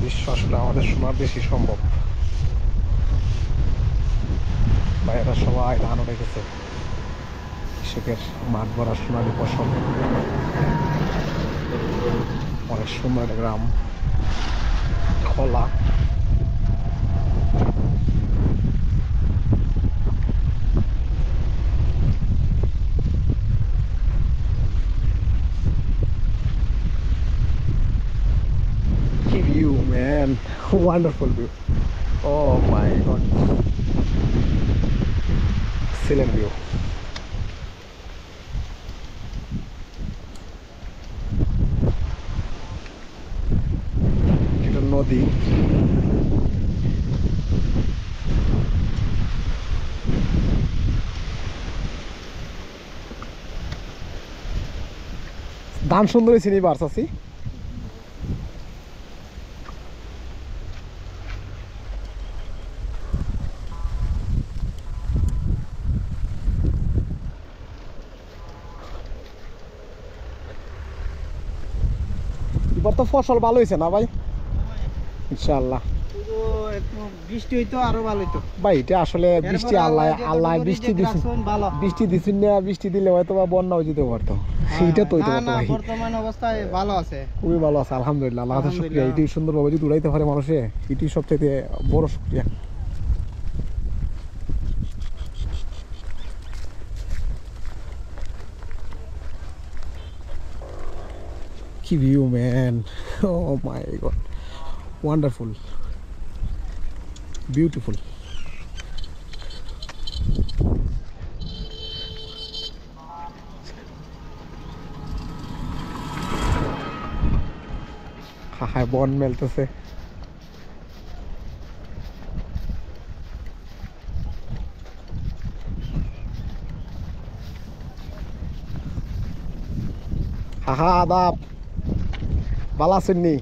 দৃশ্য আসলে আমাদের সোনার দেশই সম্ভব। বাইরেরা সবাই ধান উঠে গেছে, কৃষকের মাঠ ভরা সোনালি ফসল। অনেক সুন্দর একটা গ্রাম, খোলা। কি view, man! Wonderful view. Oh my god, excellent view. এটা নদী, ধান সুন্দর হয়েছে নি বার চাচি? এবার তো ফসল ভালো হয়েছে না ভাই? ইনশাআল্লাহ। বৃষ্টি হইতো আরো ভালো হইতো ভাই এটা আসলে বৃষ্টি আল্লাহ বৃষ্টি দিছে, বৃষ্টি দিছেন না, বৃষ্টি দিলে হয়তো বা বন্যা হয়ে যেতে পারতো। সেইটা তো হইতো ভাই। বর্তমান অবস্থায় ভালো আছে, খুবই ভালো আছে আলহামদুলিল্লাহ। আল্লাহর কাছে শুকরিয়া। এটাই সুন্দরভাবে যদি উড়াইতে পারে মানুষে, এটাই সবচেয়ে বড় শুকরিয়া। কি ভিউ, ম্যান! ও মাই গড, ওয়ান্ডারফুল, বিউটিফুল। হায় বন মেলতেছে। হাহা আদাব, ভালো আছেন নি?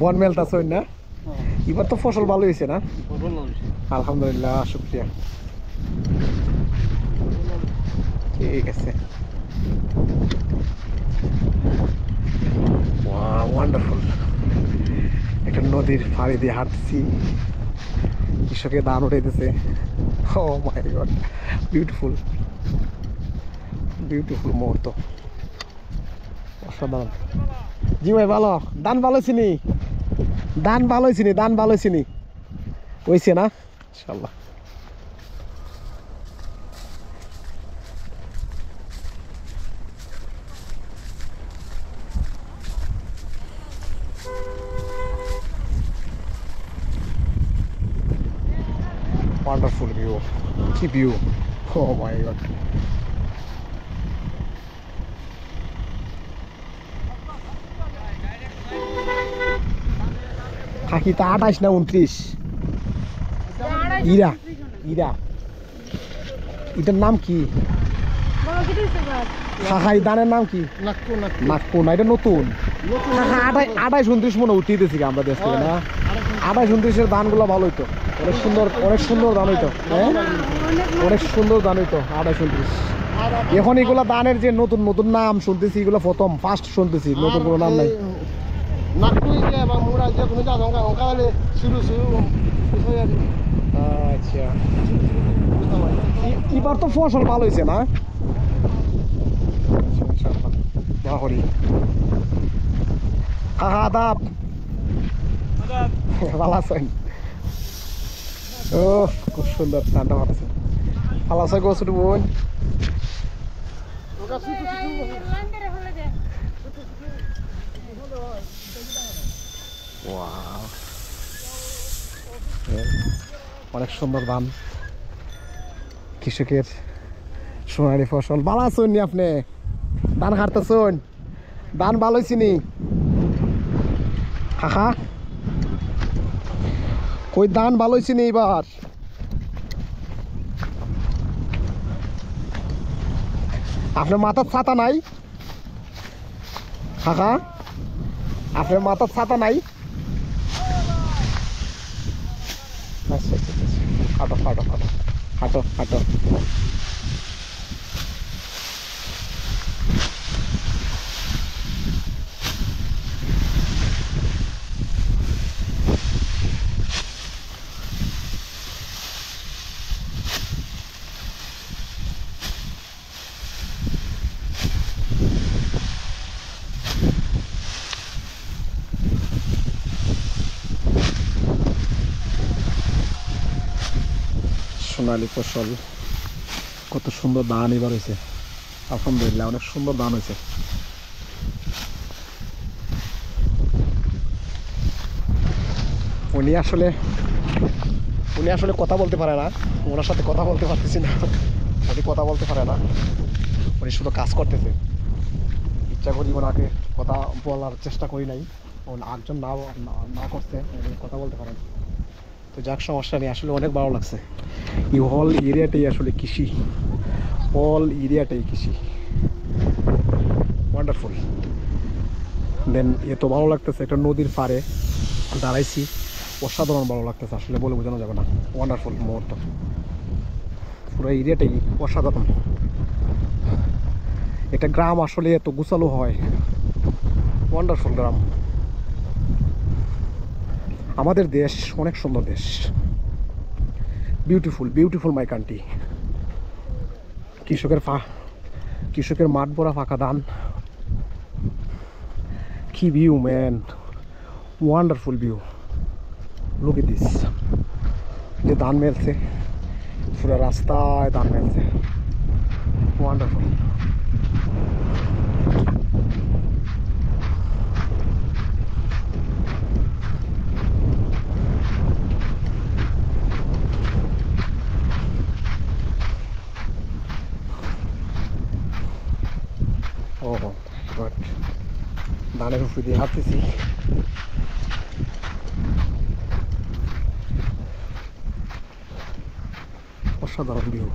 বন মেলতেছেন না? এবার তো ফসল ভালো হয়েছে না? আলহামদুলিল্লাহ, শুক্রিয়া। ঠিক আছে, ওয়ান্ডারফুল। একটা নদীর পাড়ি দিয়ে হাঁটছি, কৃষকের ধান উঠাইতেছে। ও মাই গড, বিউটিফুল, বিউটিফুল মুহূর্ত, অসাধারণ। জি ভাই ভালো, ধান ভালো চিনি, ধান ভালো চিনি, ধান ভালো চিনি হয়েছে না? ইনশাল্লাহ। Wonderful view. কি view! Oh my god. কাকি তা 28 না 29? ইরা, ইরা, এটার নাম কি? কাকা এই ধানের নাম কি? নাককো না, এটা নতুন। কাকা 28 29 মনে উঠিয়েছি আমরা দেশ থেকে না? 28 29-এর ধানগুলো ভালো হইতো, অনেক সুন্দর, অনেক সুন্দর ধান হইতো। হ্যাঁ, অনেক সুন্দর ধান হইতো 28 29। এখন এগুলা ধানের যে নতুন নতুন নাম শুনতেছি, এগুলো প্রথম ফার্স্ট শুনতেছি, নতুন কোনো নাম নাই। আচ্ছা, এবার তো ফসল ভালো হয়েছে না? আদাব, ভালো আছেন? ও খুব সুন্দর, ধানটা ভালো আছে। ভালো আছে গো ছোট বোন? অনেক সুন্দর ধান, কৃষকের সোনালি ফসল। ভালো আছেন নি আপনি? ধান কাটতেছেন? ধান ভালো হয়েছে নি কাকা? কই ধান ভালো হয়েছে নি এবার? আপনার মাথার ছাতা নাই কাকা? আপনার মাথার ছাতা নাই? আচ্ছা আচ্ছা, হাঁটো হাঁটো হাঁটো হাঁটো হাঁটো। সোনালী ফসল, কত সুন্দর ধান এবার হয়েছে, আলহামদুলিল্লাহ অনেক সুন্দর ধান হয়েছে। উনি আসলে কথা বলতে পারে না, ওনার সাথে কথা বলতে পারতেছি না, উনি কথা বলতে পারে না, উনি শুধু কাজ করতেছে। ইচ্ছা করি ওনাকে কথা বলার চেষ্টা করি নাই, একজন না করছে, উনি কথা বলতে পারেন। তো যাক, সমস্যা নেই, আসলে অনেক ভালো লাগছে। এই হল এরিয়াটাই আসলে কৃষি, অল এরিয়াটাই কৃষি, ওয়ান্ডারফুল। দেন এত ভালো লাগতেছে, একটা নদীর পাড়ে দাঁড়াইছি, অসাধারণ ভালো লাগতেছে, আসলে বলে বোঝানো যাবে না। ওয়ান্ডারফুল মুহূর্ত, পুরো এরিয়াটাই অসাধারণ। একটা গ্রাম আসলে এত গুছালো হয়, ওয়ান্ডারফুল গ্রাম। আমাদের দেশ অনেক সুন্দর দেশ, বিউটিফুল বিউটিফুল মাই কান্ট্রি। কৃষকের মাঠ ভরা ফাঁকা ধান, কি view man, wonderful view. Look at this, যে ধান মেলছে, পুরো রাস্তায় ধান মেলছে, ওয়ান্ডারফুল। ও গুড, ধানের উপরে দিয়ে হাঁটতেছি, অসাধারণ ভিউ।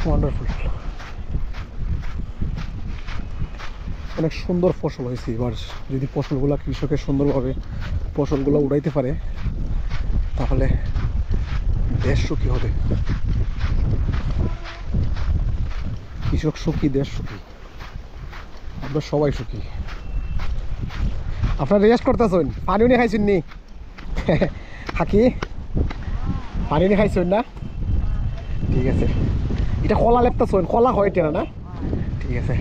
ওয়ান্ডারফুল, অনেক সুন্দর ফসল হয়েছে এবার। যদি ফসলগুলো কৃষকের সুন্দরভাবে ফসলগুলো উড়াইতে পারে, তাহলে দেশ সুখী হবে। কৃষক সুখী, দেশ সুখী, আমরা সবাই সুখী। আপনার রেস্ট করতেছেন, পানি নিয়ে খাইছেন নি? হাকি পানি নিয়ে খাইছেন না? ঠিক আছে, এটা কলা লেপতেছেন, কলা হয় এটা না? ঠিক আছে।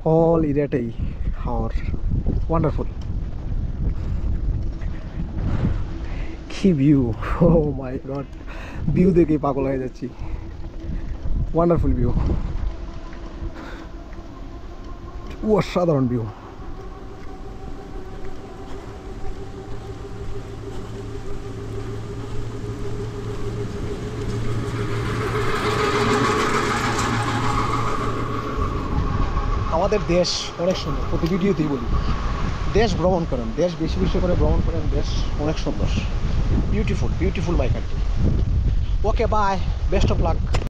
হল এরিয়াটাই হাওর, ওয়ান্ডারফুল। কি ভিউ, ও মাই গড, ভিউ দেখে পাগল হয়ে যাচ্ছি, ওয়ান্ডারফুল ভিউ, অসাধারণ ভিউ। আমাদের দেশ অনেক সুন্দর, প্রতি ভিডিওতেই বলি, দেশ ভ্রমণ করেন, দেশ বেশি বেশি করে ভ্রমণ করেন, দেশ অনেক সুন্দর, beautiful beautiful my country. Okay bye, best of luck.